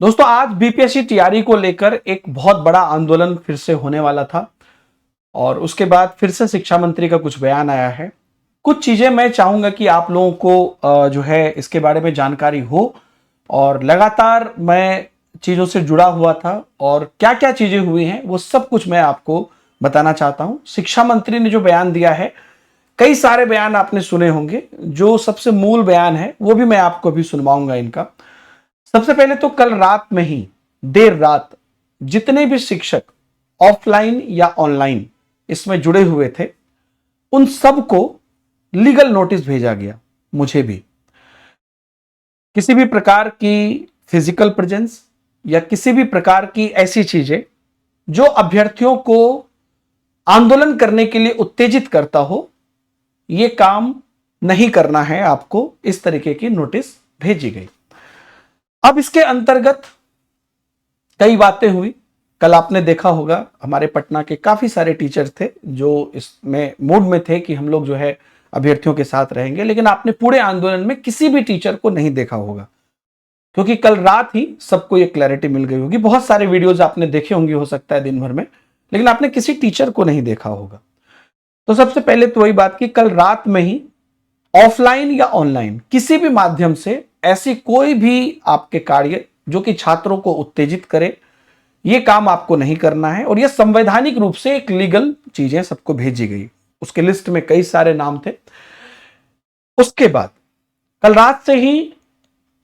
दोस्तों आज BPSC TRE को लेकर एक बहुत बड़ा आंदोलन फिर से होने वाला था और उसके बाद फिर से शिक्षा मंत्री का कुछ बयान आया है। कुछ चीजें मैं चाहूंगा कि आप लोगों को जो है इसके बारे में जानकारी हो और लगातार मैं चीजों से जुड़ा हुआ था और क्या क्या चीजें हुई हैं वो सब कुछ मैं आपको बताना चाहता हूं। शिक्षा मंत्री ने जो बयान दिया है, कई सारे बयान आपने सुने होंगे, जो सबसे मूल बयान है वो भी मैं आपको अभी सुनवाऊंगा इनका। सबसे पहले तो कल रात में ही देर रात जितने भी शिक्षक ऑफलाइन या ऑनलाइन इसमें जुड़े हुए थे उन सबको लीगल नोटिस भेजा गया। मुझे भी किसी भी प्रकार की फिजिकल प्रेजेंस या किसी भी प्रकार की ऐसी चीजें जो अभ्यर्थियों को आंदोलन करने के लिए उत्तेजित करता हो, यह काम नहीं करना है आपको, इस तरीके की नोटिस भेजी गई। अब इसके अंतर्गत कई बातें हुई। कल आपने देखा होगा हमारे पटना के काफी सारे टीचर थे जो इसमें मूड में थे कि हम लोग जो है अभ्यर्थियों के साथ रहेंगे, लेकिन आपने पूरे आंदोलन में किसी भी टीचर को नहीं देखा होगा क्योंकि कल रात ही सबको ये क्लैरिटी मिल गई होगी। बहुत सारे वीडियोज आपने देखे होंगे हो सकता है दिन भर में, लेकिन आपने किसी टीचर को नहीं देखा होगा। तो सबसे पहले तो वही बात कि कल रात में ही ऑफलाइन या ऑनलाइन किसी भी माध्यम से ऐसी कोई भी आपके कार्य जो कि छात्रों को उत्तेजित करे, यह काम आपको नहीं करना है। और यह संवैधानिक रूप से एक लीगल चीजें सबको भेजी गई। उसके लिस्ट में कई सारे नाम थे। उसके बाद कल रात से ही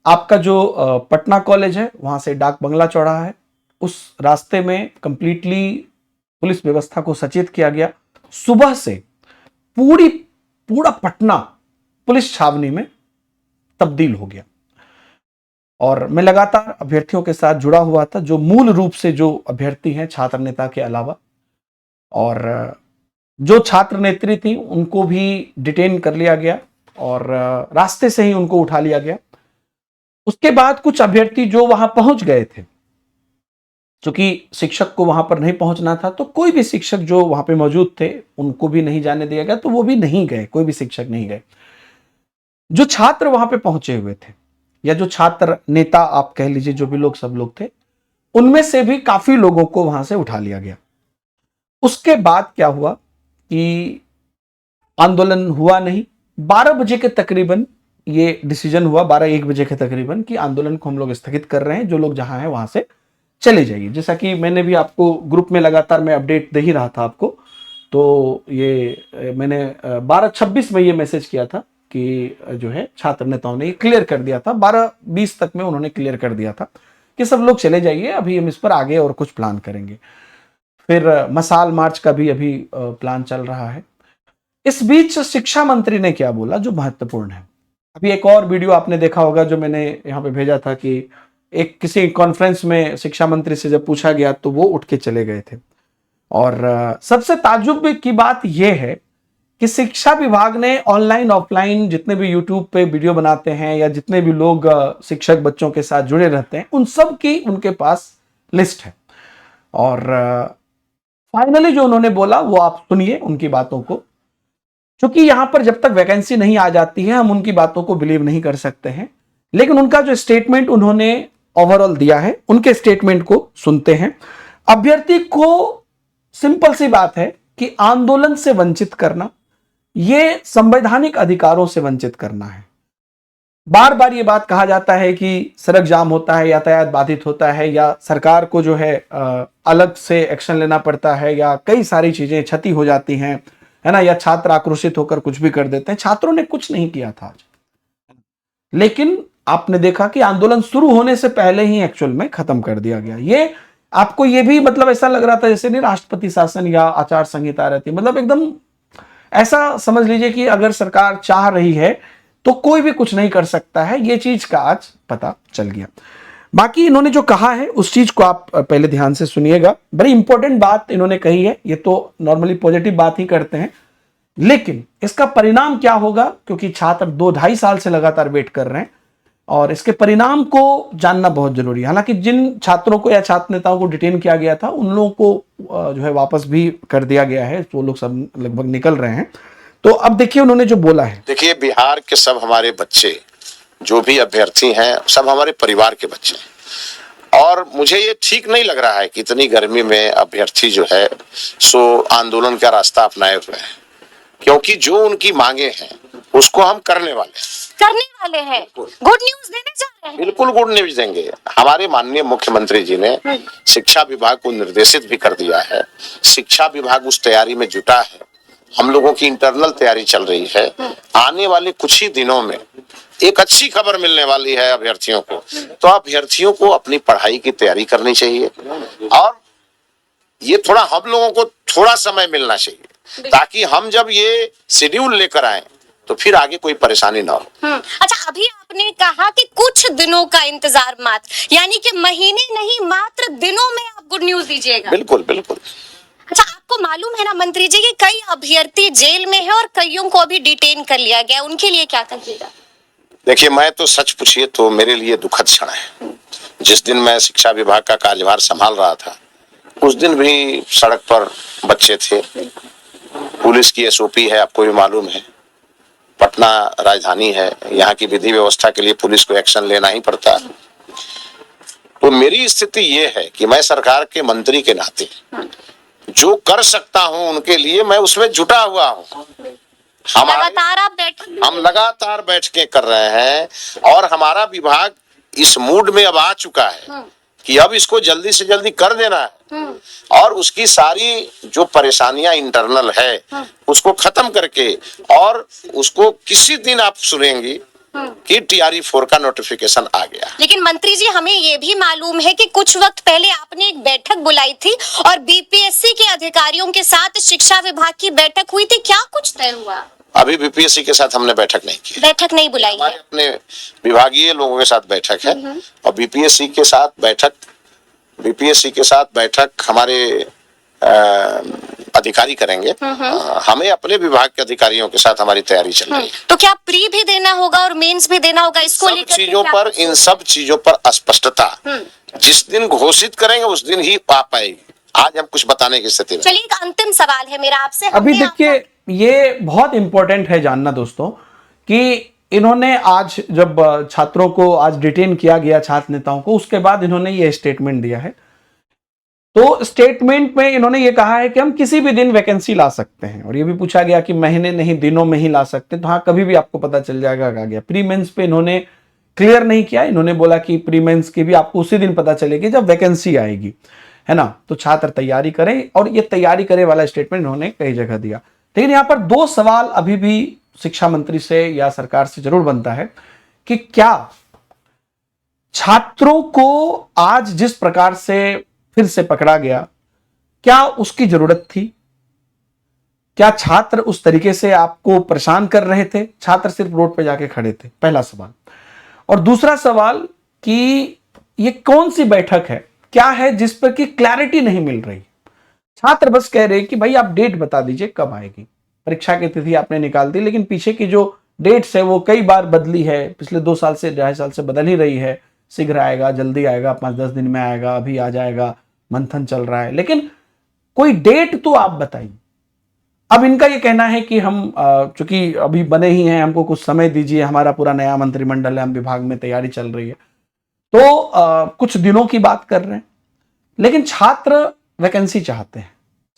आपका जो पटना कॉलेज है वहां से डाक बंगला चौराहा है, उस रास्ते में कंप्लीटली पुलिस व्यवस्था को सचेत किया गया। सुबह से पूरा पटना पुलिस छावनी में तब्दील हो गया और मैं लगातार अभ्यर्थियों के साथ जुड़ा हुआ था, जो मूल रूप से जो अभ्यर्थी हैं छात्र नेता के अलावा, और जो छात्र नेत्री थी उनको भी डिटेन कर लिया गया और रास्ते से ही उनको उठा लिया गया। उसके बाद कुछ अभ्यर्थी जो वहां पहुंच गए थे, क्योंकि शिक्षक को वहां पर नहीं पहुंचना था, तो कोई भी शिक्षक जो वहां पे मौजूद थे उनको भी नहीं जाने दिया गया, तो वो भी नहीं गए, कोई भी शिक्षक नहीं गए। जो छात्र वहां पे पहुंचे हुए थे या जो छात्र नेता आप कह लीजिए, जो भी लोग सब लोग थे, उनमें से भी काफी लोगों को वहां से उठा लिया गया। उसके बाद क्या हुआ कि आंदोलन हुआ नहीं। 12 बजे के तकरीबन ये डिसीजन हुआ, 12-1 बजे के तकरीबन, कि आंदोलन को हम लोग स्थगित कर रहे हैं, जो लोग जहां हैं वहां से चले जाइए। जैसा कि मैंने भी आपको ग्रुप में लगातार मैं अपडेट दे ही रहा था आपको, तो ये मैंने 12-26 में ये मैसेज किया था कि जो है छात्र नेताओं ने ये क्लियर कर दिया था। 12-20 तक में उन्होंने क्लियर कर दिया था कि सब लोग चले जाइए, अभी हम इस पर आगे और कुछ प्लान करेंगे। फिर मसाल मार्च का भी अभी प्लान चल रहा है। इस बीच शिक्षा मंत्री ने क्या बोला जो महत्वपूर्ण है। अभी एक और वीडियो आपने देखा होगा जो मैंने यहाँ पे भेजा था कि एक किसी कॉन्फ्रेंस में शिक्षा मंत्री से जब पूछा गया तो वो उठ के चले गए थे। और सबसे ताज्जुब की बात यह है कि शिक्षा विभाग ने ऑनलाइन ऑफलाइन जितने भी यूट्यूब पे वीडियो बनाते हैं या जितने भी लोग शिक्षक बच्चों के साथ जुड़े रहते हैं, उन सब की उनके पास लिस्ट है। और फाइनली जो उन्होंने बोला वो आप सुनिए उनकी बातों को, क्योंकि यहां पर जब तक वैकेंसी नहीं आ जाती है हम उनकी बातों को बिलीव नहीं कर सकते हैं। लेकिन उनका जो स्टेटमेंट उन्होंने ओवरऑल दिया है, उनके स्टेटमेंट को सुनते हैं। अभ्यर्थी को सिंपल सी बात है कि आंदोलन से वंचित करना, यह संवैधानिक अधिकारों से वंचित करना है। बार बार यह बात कहा जाता है कि सड़क जाम होता है, यातायात बाधित होता है, या सरकार को जो है अलग से एक्शन लेना पड़ता है, या कई सारी चीजें क्षति हो जाती हैं, है ना, या छात्र आक्रोशित होकर कुछ भी कर देते हैं। छात्रों ने कुछ नहीं किया था आज, लेकिन आपने देखा कि आंदोलन शुरू होने से पहले ही एक्चुअल में खत्म कर दिया गया। ये आपको ये भी मतलब ऐसा लग रहा था जैसे नहीं राष्ट्रपति शासन या आचार संहिता रहती, मतलब एकदम ऐसा समझ लीजिए कि अगर सरकार चाह रही है तो कोई भी कुछ नहीं कर सकता है। ये चीज का आज पता चल गया। बाकी इन्होंने जो कहा है उस चीज को आप पहले ध्यान से सुनिएगा। बड़ी इंपॉर्टेंट बात इन्होंने कही है। ये तो नॉर्मली पॉजिटिव बात ही करते हैं, लेकिन इसका परिणाम क्या होगा, क्योंकि छात्र 2-2.5 साल से लगातार वेट कर रहे हैं और इसके परिणाम को जानना बहुत जरूरी है। हालांकि जिन छात्रों को या छात्र नेताओं को डिटेन किया गया था उन लोगों को जो है वापस भी कर दिया गया है, वो लोग सब लगभग निकल रहे हैं। तो अब देखिए उन्होंने जो बोला है। देखिए, बिहार के सब हमारे बच्चे जो भी अभ्यर्थी हैं सब हमारे परिवार के बच्चे हैं। और मुझे ये ठीक नहीं लग रहा है कि इतनी गर्मी में अभ्यर्थी जो है सो आंदोलन का रास्ता अपनाए हुए हैं, क्योंकि जो उनकी मांगे हैं उसको हम करने वाले हैं, गुड न्यूज देने जा रहे हैं। बिल्कुल गुड न्यूज देंगे। हमारे माननीय मुख्यमंत्री जी ने शिक्षा विभाग को निर्देशित भी कर दिया है, शिक्षा विभाग उस तैयारी में जुटा है, हम लोगों की इंटरनल तैयारी चल रही है। आने वाले कुछ ही दिनों में एक अच्छी खबर मिलने वाली है अभ्यर्थियों को, तो अभ्यर्थियों को अपनी पढ़ाई की तैयारी करनी चाहिए और ये थोड़ा हम लोगों को थोड़ा समय मिलना चाहिए, ताकि हम जब ये शेड्यूल लेकर आए तो फिर आगे कोई परेशानी ना हो। अच्छा, अभी आपने कहा कि कुछ दिनों का इंतजार मात्र, यानी कि महीने नहीं मात्र दिनों में आप गुड न्यूज दीजिएगा। बिल्कुल बिल्कुल। अच्छा, आपको मालूम है ना मंत्री जी कि कई अभ्यर्थी जेल में है और कईयों को अभी डिटेन कर लिया गया, उनके लिए क्या कहिएगा? देखिए, मैं तो सच पूछिए तो मेरे लिए दुखद क्षण है। जिस दिन मैं शिक्षा विभाग का कार्यभार संभाल रहा था उस दिन भी सड़क पर बच्चे थे। पुलिस की एसओपी है, आपको भी मालूम है, पटना राजधानी है, यहाँ की विधि व्यवस्था के लिए पुलिस को एक्शन लेना ही पड़ता है। तो मेरी स्थिति ये है कि मैं सरकार के मंत्री के नाते जो कर सकता हूं उनके लिए मैं उसमें जुटा हुआ हूं। हम लगातार बैठकें कर रहे हैं और हमारा विभाग इस मूड में अब आ चुका है कि अब इसको जल्दी से जल्दी कर देना है और उसकी सारी जो परेशानियां इंटरनल है उसको खत्म करके, और उसको किसी दिन आप सुनेंगी कि टीआरई 4 का नोटिफिकेशन आ गया। लेकिन मंत्री जी, हमें ये भी मालूम है कि कुछ वक्त पहले आपने एक बैठक बुलाई थी और बीपीएससी के अधिकारियों के साथ शिक्षा विभाग की बैठक हुई थी, क्या कुछ तय हुआ? अभी बीपीएससी के साथ हमने बैठक नहीं की, बैठक नहीं बुलाई है। अपने विभागीय लोगों के साथ बैठक है और बीपीएससी के साथ बैठक हमारे अधिकारी करेंगे। हमें अपने विभाग के अधिकारियों के साथ हमारी तैयारी चल रही है। तो क्या प्री भी देना होगा और मेंस भी देना होगा, इसको लेकर इन सब चीजों पर स्पष्टता जिस दिन घोषित करेंगे उस दिन ही आ पाएगी। आज हम कुछ बताने की स्थिति में। चलिए, एक अंतिम सवाल है मेरा आपसे। अभी देखिए, ये बहुत इंपॉर्टेंट है जानना दोस्तों कि इन्होंने आज जब छात्रों को आज डिटेन किया गया, छात्र नेताओं को, उसके बाद इन्होंने ये स्टेटमेंट दिया है। तो स्टेटमेंट में इन्होंने ये कहा है कि हम किसी भी दिन वैकेंसी ला सकते हैं, और ये भी पूछा गया कि महीने नहीं दिनों में ही ला सकते हैं। तो हाँ, कभी भी आपको पता चल जाएगा कहा गया। प्री मेंस पे इन्होंने क्लियर नहीं किया, इन्होंने बोला कि प्री मेंस की भी आपको उसी दिन पता चलेगी जब वैकेंसी आएगी, है ना। तो छात्र तैयारी करें, और ये तैयारी करे वाला स्टेटमेंट इन्होंने कई जगह दिया। लेकिन यहाँ पर दो सवाल अभी भी शिक्षा मंत्री से या सरकार से जरूर बनता है कि क्या छात्रों को आज जिस प्रकार से फिर से पकड़ा गया, क्या उसकी जरूरत थी? क्या छात्र उस तरीके से आपको परेशान कर रहे थे? छात्र सिर्फ रोड पे जाके खड़े थे, पहला सवाल। और दूसरा सवाल कि ये कौन सी बैठक है, क्या है जिस पर कि क्लैरिटी नहीं मिल रही। छात्र बस कह रहे कि भाई आप डेट बता दीजिए कब आएगी, परीक्षा की तिथि आपने निकाल दी, लेकिन पीछे की जो डेट्स है वो कई बार बदली है, पिछले 2 साल से 2.5 साल से बदल ही रही है। शीघ्र आएगा, जल्दी आएगा, 5-10 दिन में आएगा, अभी आ जाएगा, मंथन चल रहा है, लेकिन कोई डेट तो आप बताइए। अब इनका ये कहना है कि हम चूंकि अभी बने ही हैं, हमको कुछ समय दीजिए, हमारा पूरा नया मंत्रिमंडल है, हम विभाग में तैयारी चल रही है, तो कुछ दिनों की बात कर रहे हैं। लेकिन छात्र वैकेंसी चाहते हैं,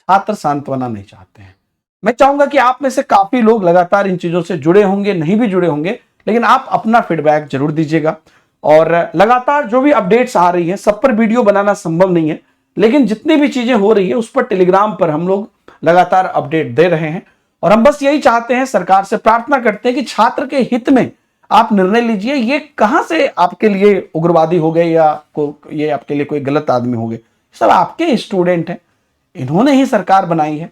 छात्र सांत्वना नहीं चाहते हैं। मैं चाहूंगा कि आप में से काफी लोग लगातार इन चीजों से जुड़े होंगे, नहीं भी जुड़े होंगे, लेकिन आप अपना फीडबैक जरूर दीजिएगा। और लगातार जो भी अपडेट्स आ रही है, सब पर वीडियो बनाना संभव नहीं है, लेकिन जितनी भी चीजें हो रही है उस पर टेलीग्राम पर हम लोग लगातार अपडेट दे रहे हैं। और हम बस यही चाहते हैं, सरकार से प्रार्थना करते हैं कि छात्र के हित में आप निर्णय लीजिए। ये कहां से आपके लिए उग्रवादी हो गए या ये आपके लिए कोई गलत आदमी हो गए, सब आपके स्टूडेंट हैं, इन्होंने ही सरकार बनाई है।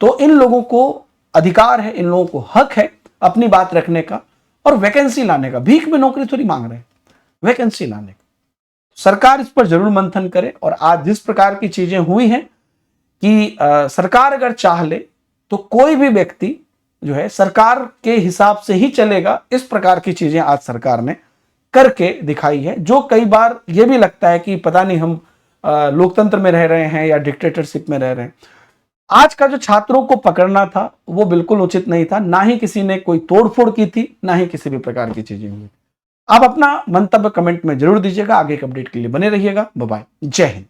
तो इन लोगों को अधिकार है, इन लोगों को हक है अपनी बात रखने का और वैकेंसी लाने का। भीख में नौकरी थोड़ी मांग रहे हैं, वैकेंसी लाने का। सरकार इस पर जरूर मंथन करे। और आज जिस प्रकार की चीजें हुई हैं कि सरकार अगर चाह ले तो कोई भी व्यक्ति जो है सरकार के हिसाब से ही चलेगा, इस प्रकार की चीजें आज सरकार ने करके दिखाई है, जो कई बार ये भी लगता है कि पता नहीं हम लोकतंत्र में रह रहे हैं या डिक्टेटरशिप में रह रहे हैं। आज का जो छात्रों को पकड़ना था वो बिल्कुल उचित नहीं था, ना ही किसी ने कोई तोड़फोड़ की थी, ना ही किसी भी प्रकार की चीजें हुई। आप अपना मंतव्य कमेंट में जरूर दीजिएगा। आगे के अपडेट के लिए बने रहिएगा। बाय बाय, जय हिंद।